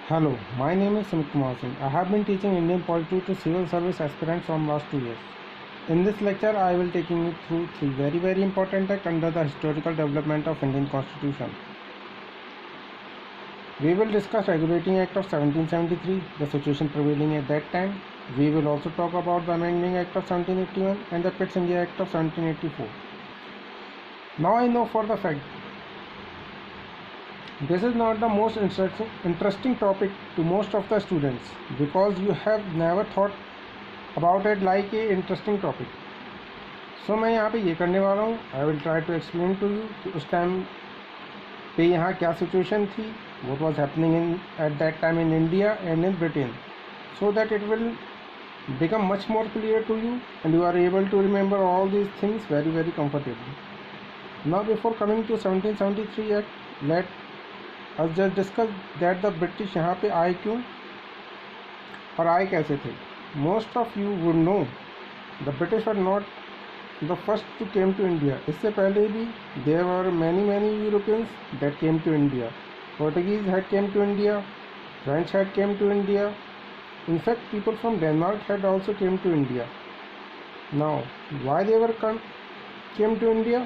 Hello, my name is Sumit Kumar Singh. I have been teaching Indian polity to civil service aspirants from last 2 years. In this lecture, I will taking you through three very important acts under the historical development of Indian Constitution. We will discuss Regulating Act of 1773, the situation prevailing at that time. We will also talk about the Amending Act of 1781 and the Pitt India Act of 1784. Now I know for the fact this is not the most interesting topic to most of the students because you have never thought about it like a interesting topic. So मैं यहाँ पे ये करने वाला हूँ, I will try to explain to you कि उस time पे यहाँ क्या सिचुएशन थी, what was happening at that time in India and in Britain, so that it will become much more clear to you and you are able to remember all these things very comfortably. Now before coming to 1773 Act, let us just discuss that the British यहाँ पे आए क्यों और आए कैसे थे. Most of you would know the British were not the first to came to India. इससे पहले भी there were many Europeans that came to India. Portuguese had came to India, French had came to India. In fact, people from Denmark had also came to India. Now, why they were came to India?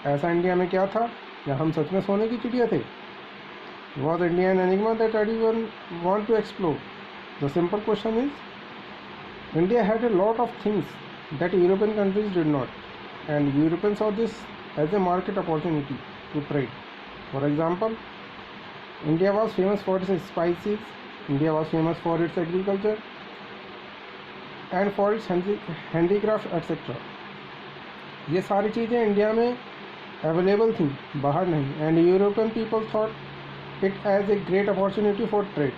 ऐसा India में क्या था या हम सच में सोने की चिड़िया थे? Was India an enigma that everyone want to explore? The simple question is, India had a lot of things that European countries did not, and Europeans saw this as a market opportunity to trade. For example, India was famous for its spices, India was famous for its agriculture, and for its handicraft etc. ये सारी चीज़ें India में available थी, बाहर नहीं, and European people thought it as a great opportunity for trade.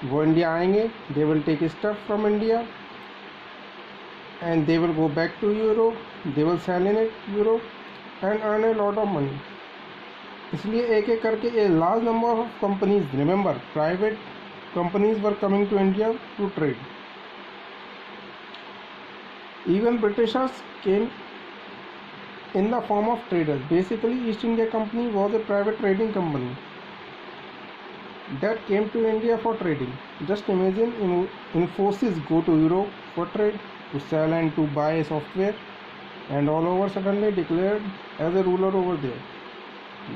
वो India आएंगे, they will take stuff from India and they will go back to Europe, they will sell in it Europe and earn a lot of money. इसलिए एक एक करके a large number of companies, remember private companies were coming to India to trade. Even Britishers came in the form of traders. Basically, East India Company was a private trading company that came to India for trading. Just imagine Infosys go to Europe for trade, to sell and to buy software, and all over suddenly declared as a ruler over there.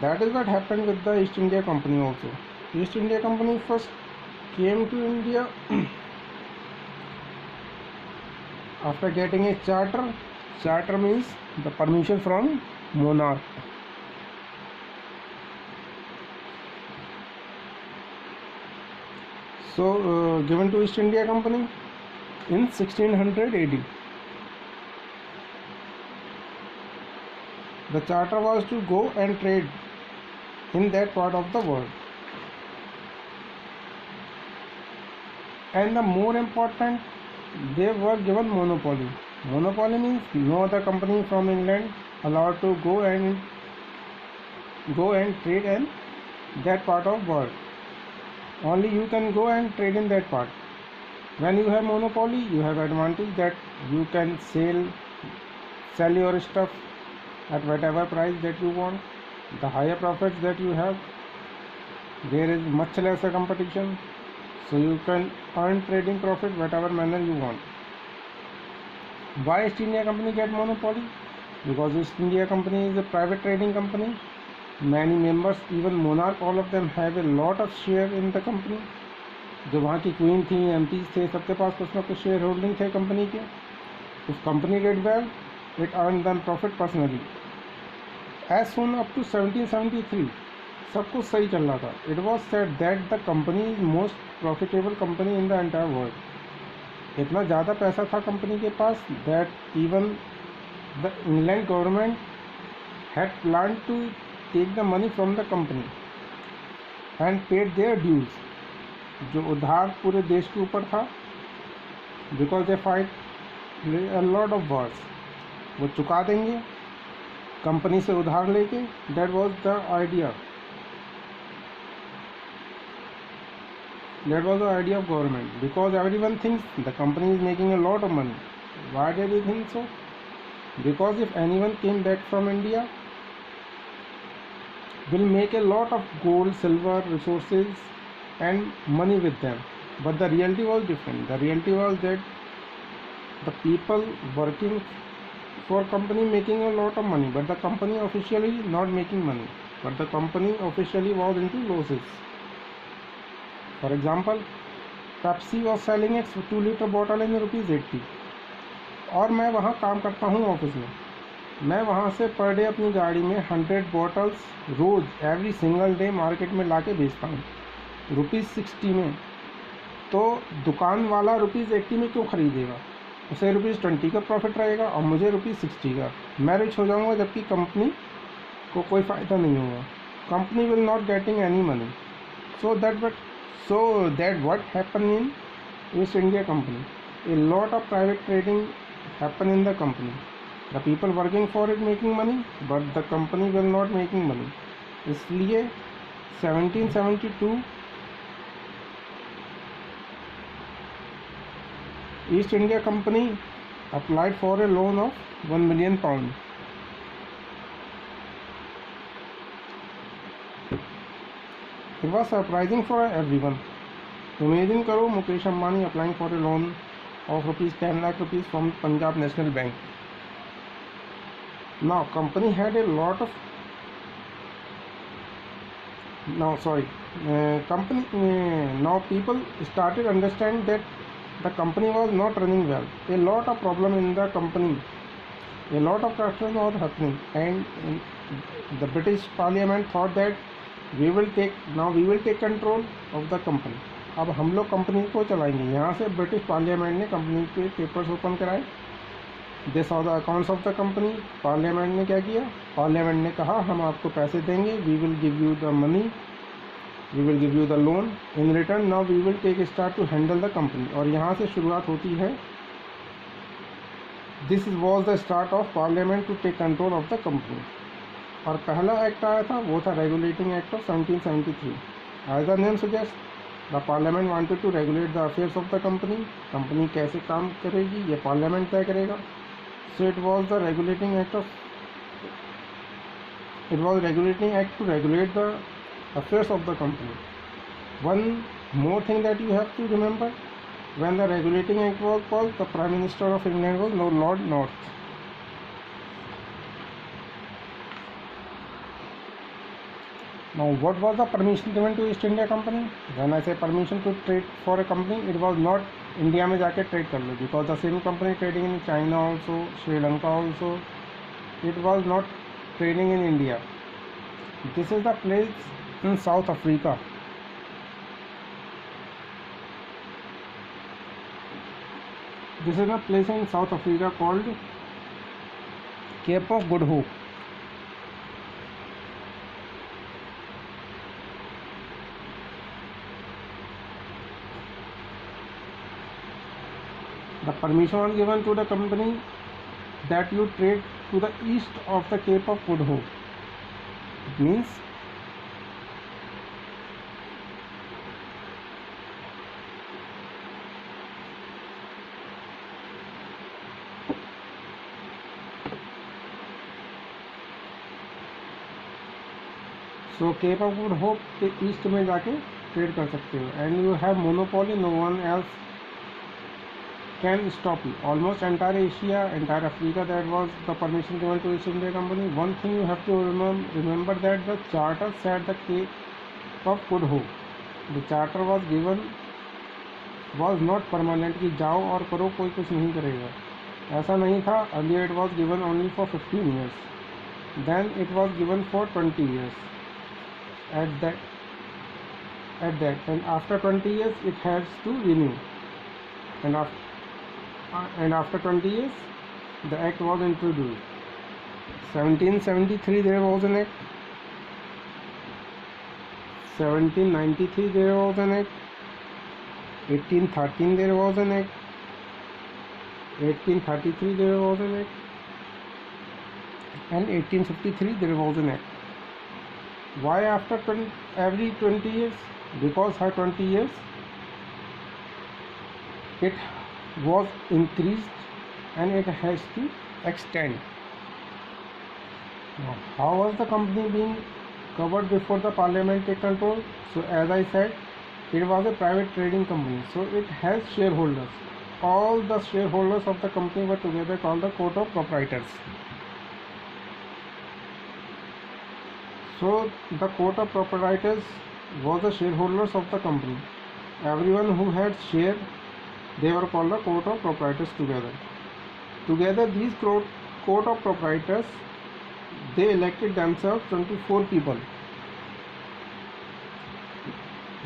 That is what happened with the East India Company also. East India Company first came to India after getting a charter. Charter means the permission from monarch. So given to East India Company in 1600 AD. The charter was to go and trade in that part of the world. And the more important, they were given monopoly. Monopoly means no other company from England allowed to go and trade in that part of world. Only you can go and trade in that part. When you have monopoly, you have advantage that you can sell your stuff at whatever price that you want. The higher profits that you have, there is much lesser competition, so you can earn trading profit whatever manner you want. Why East India Company get monopoly? Because East India Company is a private trading company. Many members, even monarch, all of them have a lot of share in the company. जो वहाँ की queen थी, MPs थे, सबके पास कुछ ना कुछ share holding थे कंपनी के. If company did well, it earned them profit personally. As soon up to 1773, सब कुछ सही चल रहा था. It was said that the company is most profitable company in the entire world. इतना ज़्यादा पैसा था कंपनी के पास that even the England government had planned to take the money from the company and paid their dues. जो उधार पूरे देश के ऊपर था, because they fight a lot of wars, वो चुका देंगे कंपनी से उधार लेके. That was the idea. That was the idea of government, because everyone thinks the company is making a lot of money. Why did they think so? Because if anyone came back from India, will make a lot of gold, silver, resources and money with them. But the reality was different. The reality was that the people working for company making a lot of money, but the company officially not making money, but the company officially was into losses. For example, Pepsi was selling its 2 liter bottle in ₹80, और मैं वहाँ काम करता हूँ office में, मैं वहाँ से पर डे अपनी गाड़ी में 100 बॉटल्स रोज़ एवरी सिंगल डे मार्केट में ला के बेचता हूँ ₹60 में। तो दुकान वाला ₹80 में क्यों ख़रीदेगा? उसे ₹20 का प्रॉफिट रहेगा और मुझे ₹60 का। मैं रिच हो जाऊँगा, जबकि कंपनी को कोई फ़ायदा नहीं होगा। Company will not getting any money. So that what happen in east India company, A lot of private trading happen in the company, the people working for it making money, but the company will not making money. इसलिए 1772 East India Company applied for a loan of £1 million. It was surprising for everyone. Imagine करो, Mukesh Ambani applying for a loan of ₹10 lakh from Punjab National Bank. Now company had a lot of now people started understand that the company was not running well. A lot of problem in the company, a lot of corruption was happening, and the British Parliament thought that we will take control of the company. अब हम लोग company को चलाएंगे। यहाँ से British parliament ने company के papers open कराए। They saw the accounts of the company. Parliament ने क्या किया? पार्लियामेंट ने कहा हम आपको पैसे देंगे, we will give you the money, we will give you the loan, in return now we will take start to handle the company. और यहाँ से शुरुआत होती है। This was the start of parliament to take control of the company. और पहला act आया था, वो था regulating act of 1773। As the name suggest, the parliament wanted to regulate the affairs of the company. Company कैसे काम करेगी ये पार्लियामेंट तय करेगा। So it was the regulating act to regulate the affairs of the company. One more thing that you have to remember, when the regulating act was passed, the Prime Minister of England was Lord North. Now what was the permission given to East India Company? When I say permission to trade for a company, it was not India में जाके trade कर लो, because the same company trading in China also, Sri Lanka also, it was not trading in India. This is the place in South Africa. This is a place in South Africa called Cape of Good Hope. The permission was given to the company that you trade to the east of the Cape of Good Hope. It means so Cape of Good Hope के east में जाके trade कर सकते हो, and you have monopoly, no one else can stop you. Almost entire Asia, entire Africa, that was the permission given to East India Company. One thing you have to remember that the charter set the Cape of Good Hope. The charter was not permanent कि जाओ और करो, कोई कुछ नहीं करेगा, ऐसा नहीं था. Earlier it was given only for 15 years, then it was given for 20 years. At that and after 20 years it has to renew, and after 20 years the act was introduced. 1773 there was an act, 1793 there was an act, 1813 there was an act, 1833 there was an act, and 1853 there was an act. Why after every 20 years? Because for 20 years it was increased and it has to extend. Now, how was the company being covered before the parliament take control? So as I said, It was a private trading company, so it has shareholders. All the shareholders of the company were together called the court of proprietors. So the court of proprietors was the shareholders of the company. Everyone who had share, they were called the court of proprietors together. Together, these court of proprietors, they elected themselves 24 people.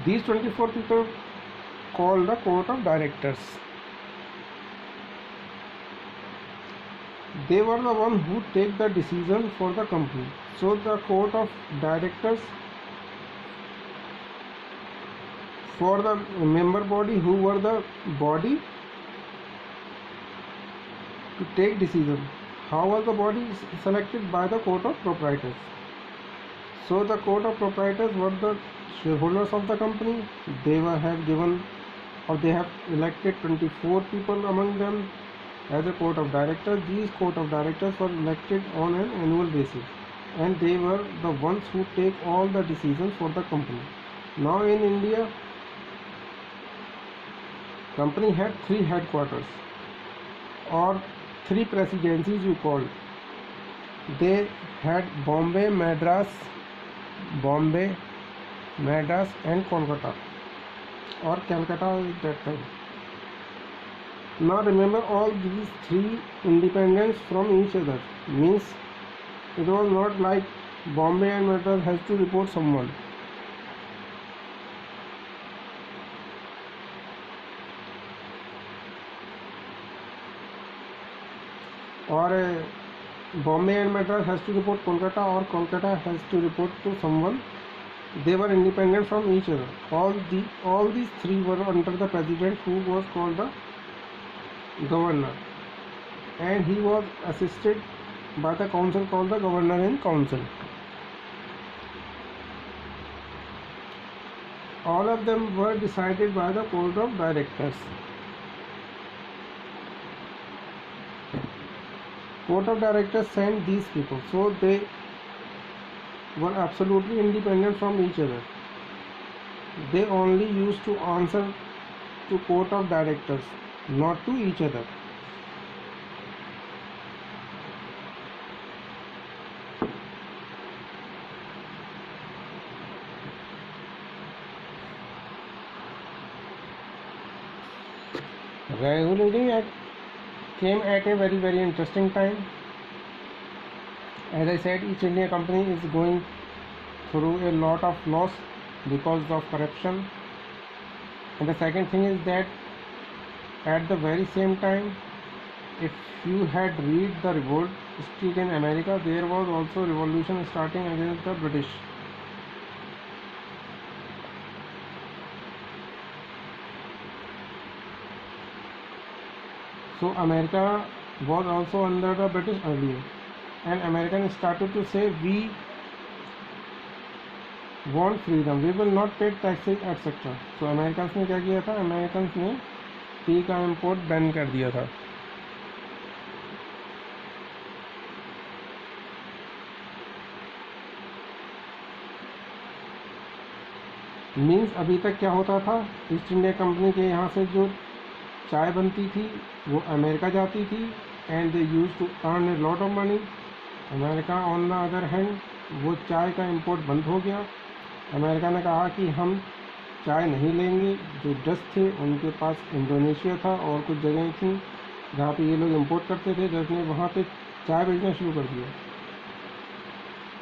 These 24 people called the court of directors. They were the one who take the decision for the company. So the court of directors, for the member body who were the body to take decision. How was the body selected? By the court of proprietors. So the court of proprietors were the shareholders of the company. They have given, or they have elected 24 people among them as a court of directors. These court of directors were elected on an annual basis, and they were the ones who take all the decisions for the company. Now in India, company had 3 headquarters, or 3 presidencies you call. They had Bombay, Madras, and Kolkata, or Calcutta at that time. Now remember, all these 3 independents from each other, means it was not like Bombay and Madras has to report someone. Or Bombay and Madras has to report Kolkata, or Kolkata has to report to someone. They were independent from each other. All these 3 were under the president, who was called the governor, and he was assisted by the council called the governor in council. All of them were decided by the court of directors. Court of directors sent these people, so they were absolutely independent from each other. They only used to answer to court of directors, not to each other. Regulating Act came at a very interesting time. As I said, East India Company is going through a lot of loss because of corruption. And the second thing is that at the very same time, if you had read the revolt streak in America, there was also revolution starting against the British. So America was also under the British earlier, and Americans started to say, we want freedom, we will not pay taxes, etc. So Americans ने क्या किया था? Americans ने T का import ban कर दिया था. Means अभी तक क्या होता था, ईस्ट इंडिया कंपनी के यहाँ से जो चाय बनती थी वो अमेरिका जाती थी, and they use to earn a lot of money. America on the other hand, वो चाय का इंपोर्ट बंद हो गया. अमेरिका ने कहा कि हम चाय नहीं लेंगे. जो डच थे उनके पास इंडोनेशिया था और कुछ जगहें थी जहाँ पे ये लोग इंपोर्ट करते थे. डच ने वहाँ पे चाय बेचना शुरू कर दिया,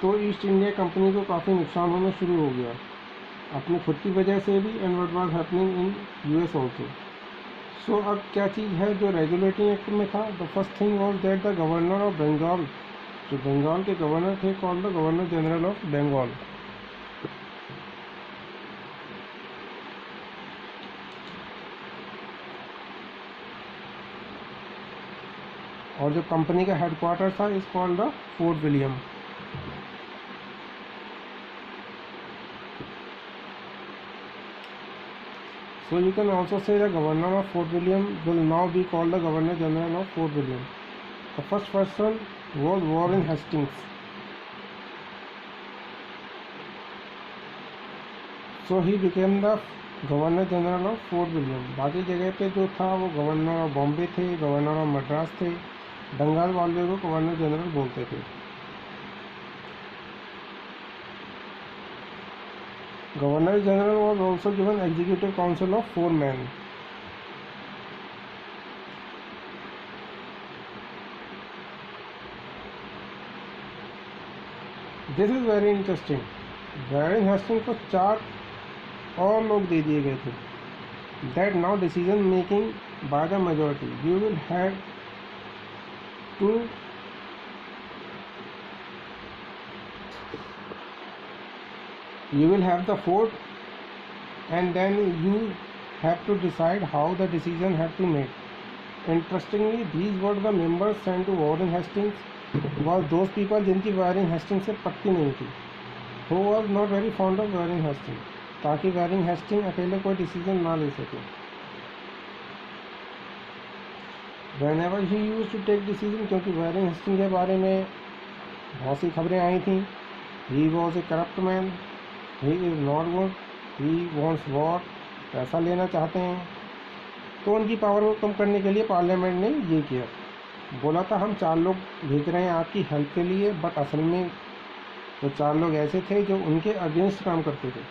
तो ईस्ट इंडिया कंपनी को काफ़ी नुकसान होना शुरू हो गया अपनी खुद की वजह से भी, and what was happening in US also. So अब क्या चीज़ है जो रेगुलेटिंग एक्ट में था? The first thing was that the governor of Bengal, जो बंगाल के गवर्नर थे, called the governor general of Bengal. और जो कंपनी का हेडक्वार्टर था is called the Fort William. So you can also say the governor of Fort William will now be called the Governor General of Fort William. The first person was Warren Hastings. So he became the governor general of fort William. बाकी जगह पे जो था वो governor of Bombay थे, governor of Madras थे। बंगाल वाले को गवर्नर जनरल बोलते थे। Governor general was also given executive council of 4 men। This is very interesting. Warren Hasting को 4 और लोग दे दिए गए थे। That now decision making by the majority you will have to the fort and then you have to decide how the decision have to make. Interestingly, these were the members sent to Warren Hastings was those people जिनकी Warren Hastings से पट्टी नहीं थी, who was not very fond of Warren Hastings, ताकि Warren Hastings अकेले कोई decision ना ले सके। Whenever he used to take decision, क्योंकि Warren Hastings के बारे में बहुत सी खबरें आई थी। He was a corrupt man, he is not good, he wants war, पैसा लेना चाहते हैं। तो उनकी पावर को कम करने के लिए पार्लियामेंट ने ये किया, बोला था हम 4 लोग भेज रहे हैं आपकी हेल्प के लिए, बट असल में वो 4 लोग ऐसे थे जो उनके अगेंस्ट काम करते थे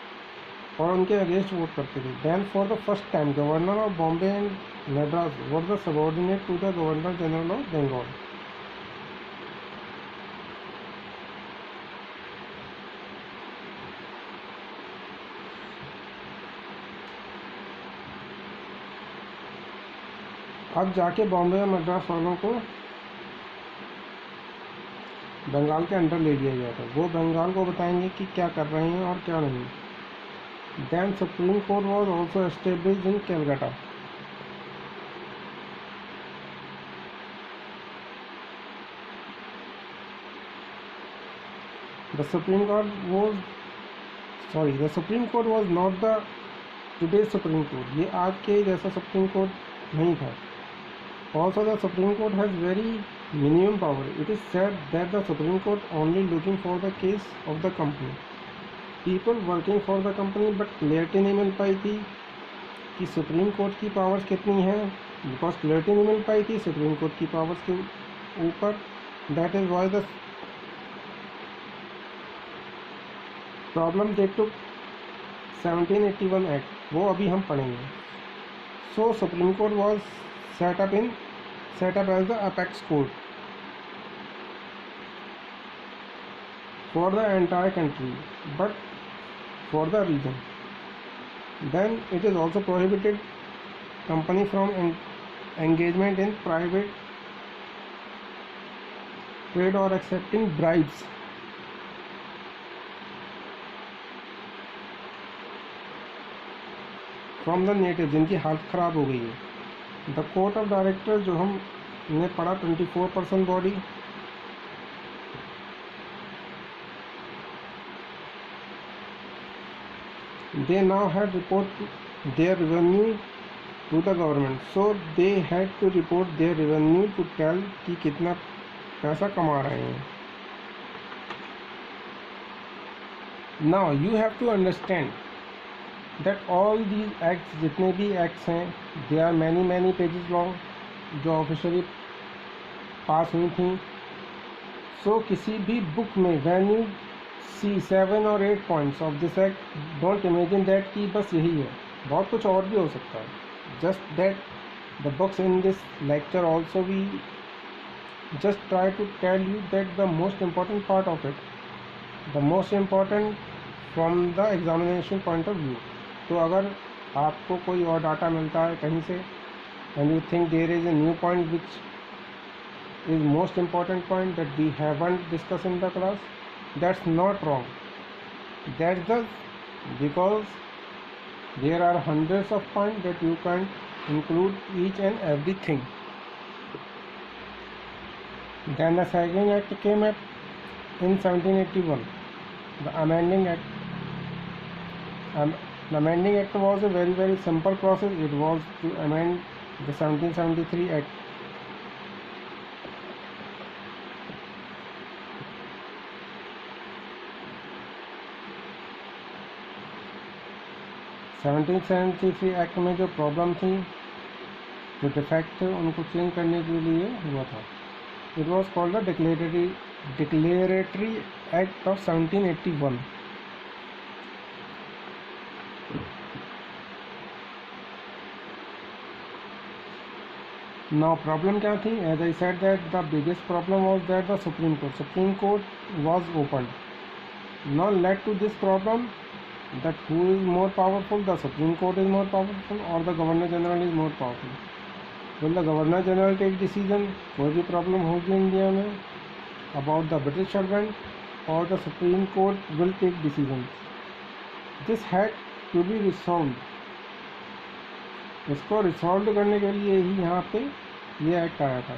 और उनके अगेंस्ट वोट करते थे। Then for the first time governor of Bombay and Madras were the subordinate to the governor general of Bengal. अब जाके बॉम्बे और मद्रास वालों को बंगाल के अंडर ले लिया गया था। वो बंगाल को बताएंगे कि क्या कर रहे हैं और क्या नहीं। Then supreme court was also established in Calcutta. The Supreme Court was not the today's Supreme Court. ये आज के जैसा सुप्रीम कोर्ट नहीं था। Also, the Supreme Court has very minimum power. It is said that the Supreme Court only looking for the case of the company. People working for the company, but clarity नहीं मिल पाई थी कि supreme court की powers कितनी हैं, because clarity नहीं मिल पाई थी supreme court की powers के ऊपर। That is why the problem they took 1781 act, वो अभी हम पढ़ेंगे। So supreme court was set up as the apex court for the entire country, but for the region. Then it is also prohibited company from engagement in private trade or accepting bribes. From the native, जिनकी हालत ख़राब हो गई है। The court of director जो हमने पढ़ा 24% body, they now had report their revenue to the government, so they had to report their revenue to tell कि कितना पैसा कमा रहे हैं। Now you have to understand that all these acts, जितने भी acts हैं, they are many pages long, जो ऑफिशियली पास हुई थी। सो किसी भी बुक में when you see 7 or 8 points of this act, don't imagine that कि बस यही है, बहुत कुछ और भी हो सकता है। just that the books in this lecture also we just try to tell you that the most important part of it, the most important from the examination point of view। तो अगर आपको कोई और डाटा मिलता है कहीं से and you think there is a new point which is most important point that we haven't discussed in the class, that's not wrong. That's just because there are hundreds of points that you can include each and everything. Then the second act came up in 1781, the amending act. The amending act was a very simple process. It was to amend the 1773 act. 1773 act में जो problem थी, जो defect थे, उनको change करने के लिए हुआ था। It was called the declaratory act of 1781। Now problem क्या थी? As I said that the biggest problem was that the Supreme Court was opened. Now led to this problem that who is more powerful, the Supreme Court is more powerful or the Governor General is more powerful. Will the Governor General take decision? कोई भी problem होगी India में about the British servant, or the Supreme Court will take decisions. This had to be resolved. इसको resolve करने के लिए ही यहाँ पे ये एक्ट आया था।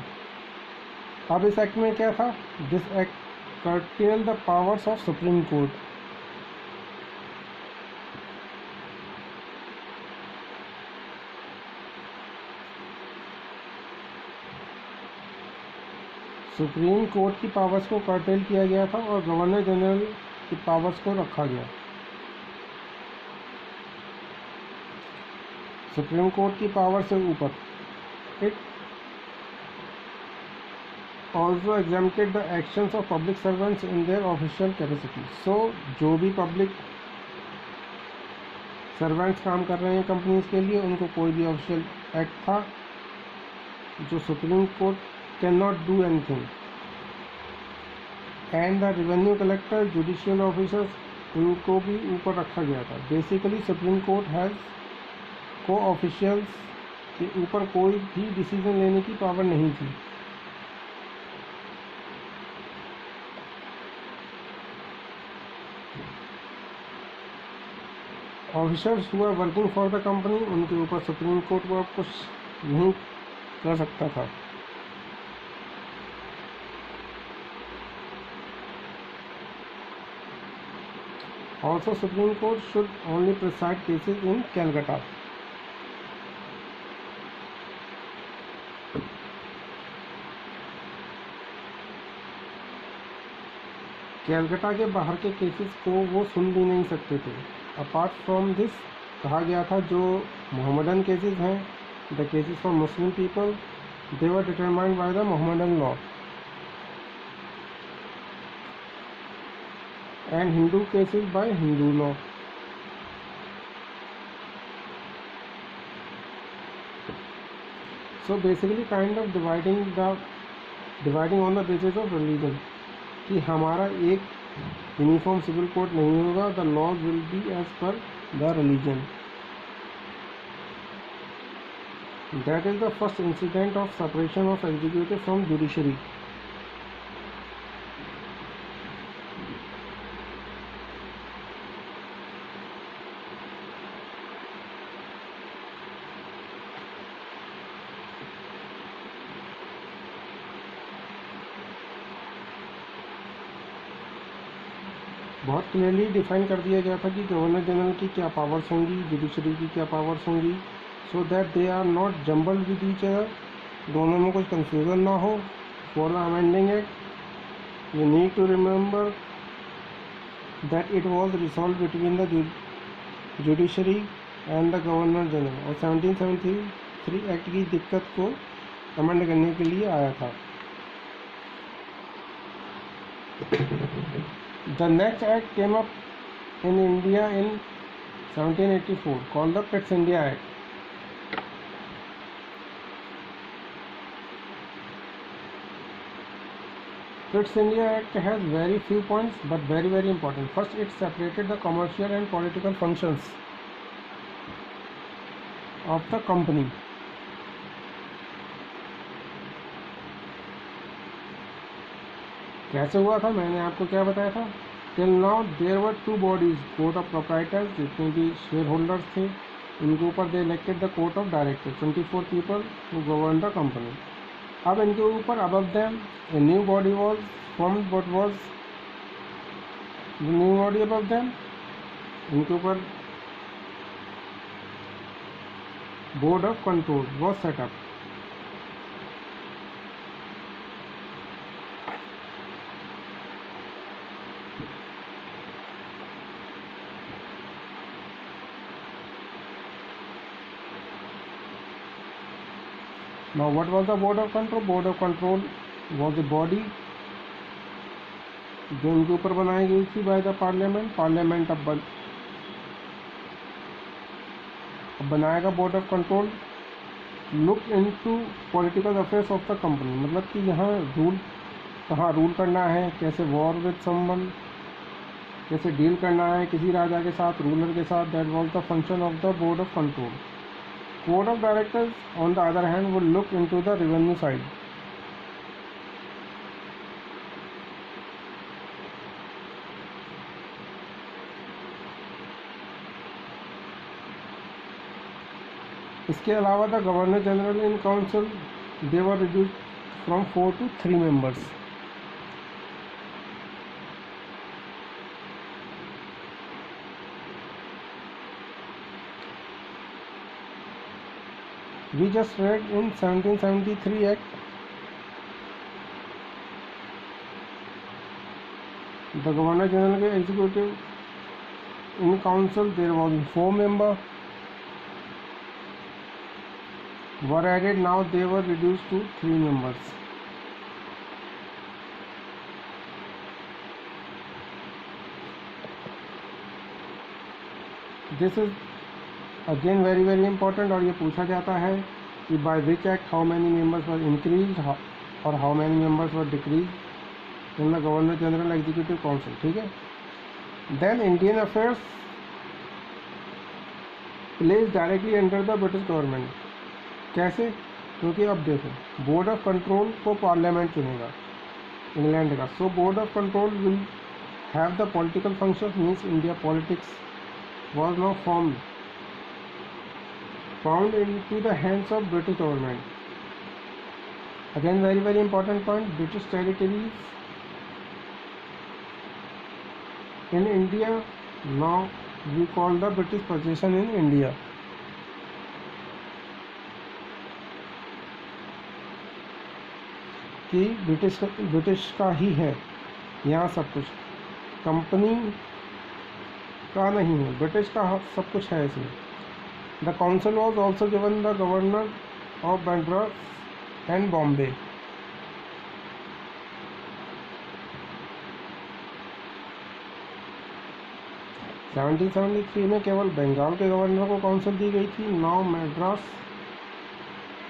अब इस एक्ट में क्या था? This act curtail the powers of Supreme Court. Supreme court की पावर्स को कर्टेल किया गया था और गवर्नर जनरल की पावर्स को रखा गया। सुप्रीम कोर्ट की पावर से ऊपर it also exempted the actions of public servants in their official capacity. So जो भी पब्लिक सर्वेंट्स काम कर रहे हैं कंपनीज के लिए, उनको कोई भी ऑफिशियल एक्ट था जो supreme court can not do anything. And the revenue collector, judicial officers, उनको भी ऊपर रखा गया था। बेसिकली सुप्रीम कोर्ट हैज़ को ऑफिशियल्स के ऊपर कोई भी डिसीजन लेने की पावर नहीं थी। ऑफिसर्स हुआ वर्किंग फॉर द कंपनी, उनके ऊपर सुप्रीम कोर्ट को कुछ नहीं कर सकता था। Also, Supreme Court should only preside cases in Calcutta. Calcutta के बाहर के केसेस को वो सुन भी नहीं सकते थे। अपार्ट फ्रॉम दिस, कहा गया था जो मोहम्मदन केसेस हैं, the cases for Muslim people, they were determined by the Mohammedan law, and Hindu cases by Hindu law. So basically kind of dividing on the basis of religion, कि हमारा एक uniform civil code नहीं होगा, the laws will be as per the religion. That is the first incident of separation of executive from judiciary. बहुत clearly define कर दिया गया था कि गवर्नर जनरल की क्या पावर्स होंगी, जुडिशरी की क्या पावर्स होंगी, so that they are not jumbled with each other, दोनों में कुछ कंफ्यूजन ना हो। For the amending act you need to remember that it was resolve between the judiciary and the governor general, और 1773 act की दिक्कत को अमेंड करने के लिए आया था। The next act came up in India in 1784 called the Pitt's India Act. Pitt's India Act has very few points but very important. First, it separated the commercial and political functions of the company. कैसे हुआ था? मैंने आपको क्या बताया था? Till now there were two bodies, court of proprietors, जितने भी शेयर होल्डर्स थे उनके ऊपर they elected the court of directors, 24 people who govern the company. अब इनके ऊपर above them a new body was formed, what was the new body above them? इनके ऊपर board of control was setup. Now what was the board of control? Board of control was a body जो इनके ऊपर बनाई गई थी by the parliament. Parliament अब बनाएगा board of control. Look into political affairs of the company, मतलब कि यहाँ रूल कहाँ रूल करना है, कैसे वॉर विद समवन, कैसे डील करना है किसी राजा के साथ, रूलर के साथ. That was the function of the board of control. Board of directors on the other hand would look into the revenue side. इसके अलावा the governor general in council they were reduced from 4 to 3 members. We just read in 1773 Act the Governor General के executive in council there was 4 members were added. Now they were reduced to 3 members. This is again very important और ये पूछा जाता है कि by which act how many members were increased और how many members were decreased in the Governor General Executive Council. ठीक है. Then Indian affairs placed directly under the British government. कैसे? क्योंकि अब देखो बोर्ड ऑफ कंट्रोल को parliament चुनेगा England का. So board of control will have the political function. Means India politics was now found into the hands of British government. Again very important point, British territories in India now we call the British possession in India. कि British का ही है यहाँ सब कुछ, company का नहीं है, British का सब कुछ है इसमें. The council was also given the governor of Madras and Bombay. Seventeen 1773 में केवल बंगाल के गवर्नर को काउंसिल दी गई थी. Now Madras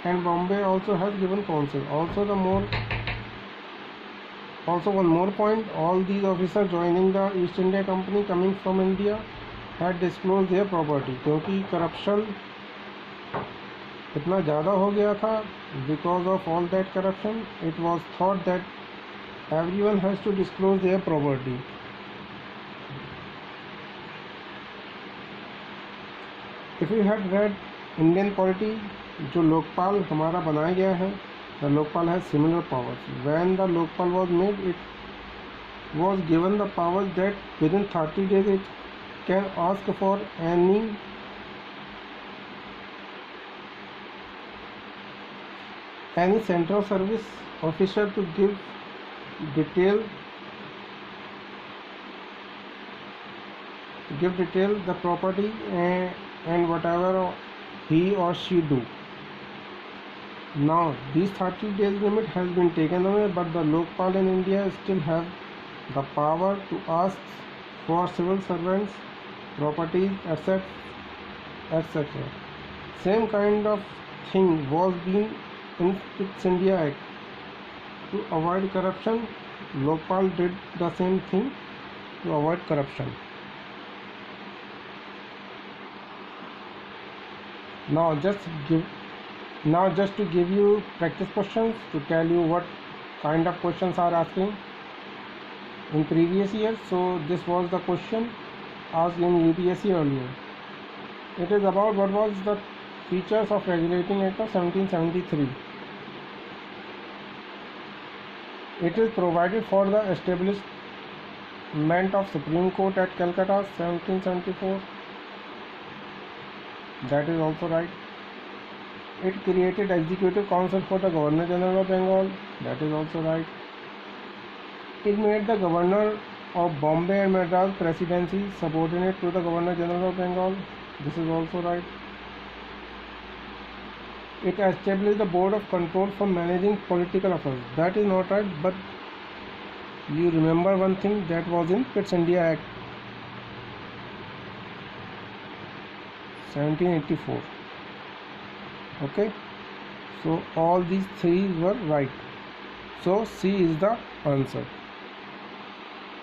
and Bombay also has given council. Also one more point, all these officers joining the East India Company coming from India had disclosed their property. क्योंकि corruption इतना ज़्यादा हो गया था, because of all that corruption it was thought that everyone has to disclose their property. If you had read Indian polity, जो लोकपाल हमारा बनाया गया है, the Lokpal has similar powers. When the Lokpal was made it was given the powers that with in 30 days it can ask for any central service officer to give detail the property and whatever he or she do. Now this 30 days limit has been taken away, but the Lokpal in India still have the power to ask for civil servants, properties, etc. Same kind of thing was being in East India Act. To avoid corruption, Lokpal did the same thing to avoid corruption. Now just to give you practice questions to tell you what kind of questions are asking in previous years. So this was the question asked in UPSC earlier. It is about what was the features of Regulating Act of 1773. It is provided for the establishment of Supreme Court at Calcutta 1774. That is also right. It created Executive Council for the Governor General of Bengal. That is also right. It made the Governor of Bombay and Madras Presidency subordinate to the Governor General of Bengal. This is also right. it established the board of control for managing political affairs. That is not right, but you remember one thing that was in Pitt's India Act 1784. Okay, so all these three were right, so C is the answer.